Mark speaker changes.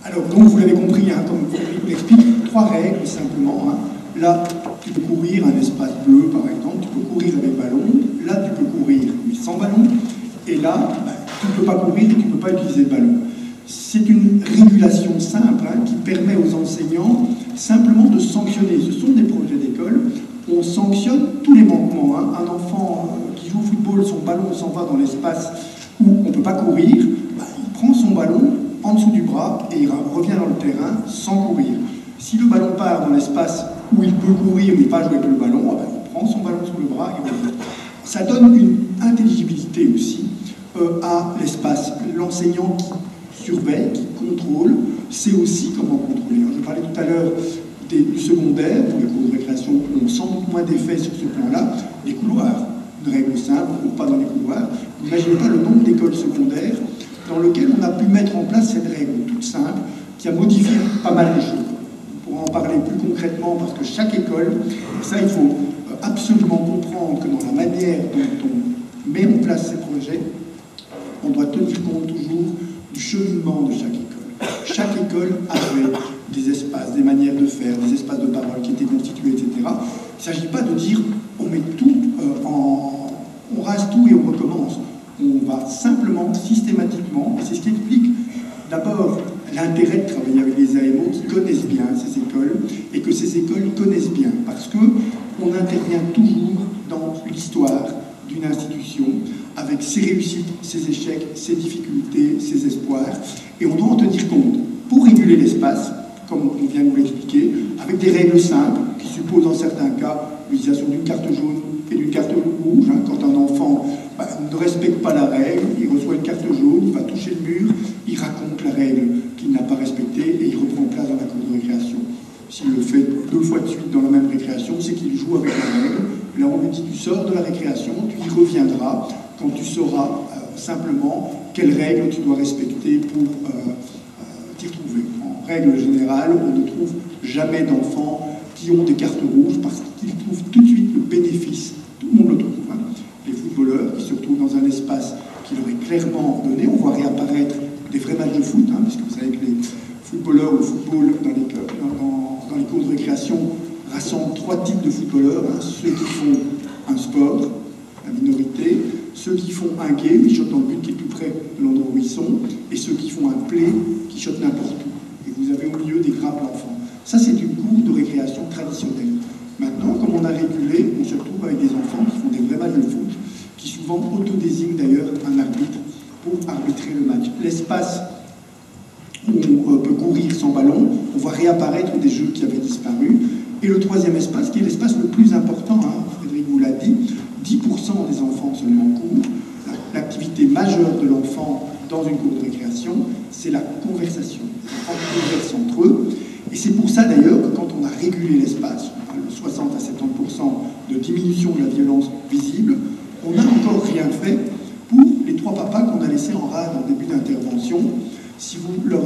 Speaker 1: Alors, donc, vous l'avez compris, hein, comme on l'explique, 3 règles simplement. Hein. Là, tu peux courir un espace bleu, par exemple, tu peux courir avec ballon. Là, tu peux courir, mais sans ballon. Et là, tu ne peux pas courir et tu ne peux pas utiliser le ballon. C'est une régulation simple hein, qui permet aux enseignants simplement de sanctionner. Ce sont des projets d'école. On sanctionne tous les manquements. Hein. Un enfant qui joue au football, son ballon s'en va dans l'espace où on ne peut pas courir, il prend son ballon en dessous du bras et il revient dans le terrain sans courir. Si le ballon part dans l'espace où il peut courir mais pas jouer avec le ballon, il prend son ballon sous le bras et revient. Ça donne une intelligibilité aussi à l'espace. L'enseignant qui surveille, qui contrôle, sait aussi comment contrôler. Je parlais tout à l'heure du secondaire, où les cours de récréation ont sans doute moins d'effet sur ce plan-là. Les couloirs, une règle simple, on ne court pas dans les couloirs. N'imaginez pas le nombre d'écoles secondaires dans lesquelles on a pu mettre en place cette règle toute simple qui a modifié pas mal les choses. On pourra en parler plus concrètement parce que chaque école, ça il faut absolument comprendre que dans la manière dont on met en place ces projets, on doit tenir compte toujours du cheminement de chaque école. Chaque école avait des espaces, des manières de faire, des espaces de parole qui étaient constitués, etc. Il ne s'agit pas de dire on met tout on rase tout et on recommence. On va simplement, systématiquement, c'est ce qui explique d'abord l'intérêt de travailler avec des AMO qui connaissent bien ces écoles et que ces écoles connaissent bien parce qu'on intervient toujours dans l'histoire d'une institution avec ses réussites, ses échecs, ses difficultés, ses espoirs et on doit en tenir compte pour réguler l'espace, comme on vient de vous l'expliquer, avec des règles simples qui supposent en certains cas l'utilisation d'une carte jaune et d'une carte rouge. Hein, quand un enfant ne respecte pas la règle, il reçoit une carte jaune, il va toucher le mur, il raconte la règle qu'il n'a pas respectée et il reprend place dans la cour de récréation. S'il le fait 2 fois de suite dans la même récréation, c'est qu'il joue avec la règle. Et là, on lui dit, tu sors de la récréation, tu y reviendras quand tu sauras simplement quelles règles tu dois respecter pour t'y retrouver. En règle générale, on ne trouve jamais d'enfants qui ont des cartes rouges parce qu'ils trouvent tout de suite le bénéfice. Tout le monde le trouve. Hein. Les footballeurs qui se retrouvent dans un espace qui leur est clairement donné, on voit réapparaître des vrais matchs de foot, hein, puisque vous savez que les footballeurs ou le football dans les cours de récréation rassemblent 3 types de footballeurs. Hein. Ceux qui font un sport, la minorité, ceux qui font un game, ils shotent dans le but qui est plus près de l'endroit où ils sont, et ceux qui font un play, qui shotent n'importe où. Et vous avez au milieu des grappes d'enfants. Ça, c'est une cour de récréation traditionnelle. Maintenant, comme on a régulé, on se retrouve avec des enfants qui font des vrais matchs de foot, qui souvent autodésignent d'ailleurs un arbitre pour arbitrer le match. L'espace où on peut courir sans ballon, on voit réapparaître des jeux qui avaient disparu. Et le 3e espace, qui est l'espace le plus important, hein, Frédéric vous l'a dit, 10% des enfants seulement courent. L'activité majeure de l'enfant dans une cour de récréation, c'est la conversation. Les enfants conversent entre eux. Et c'est pour ça d'ailleurs que quand on a régulé l'espace, on parle de 60 à 70% de diminution de la violence visible, on n'a encore rien fait pour les 3 papas qu'on a laissés en rade en début d'intervention. Si vous leur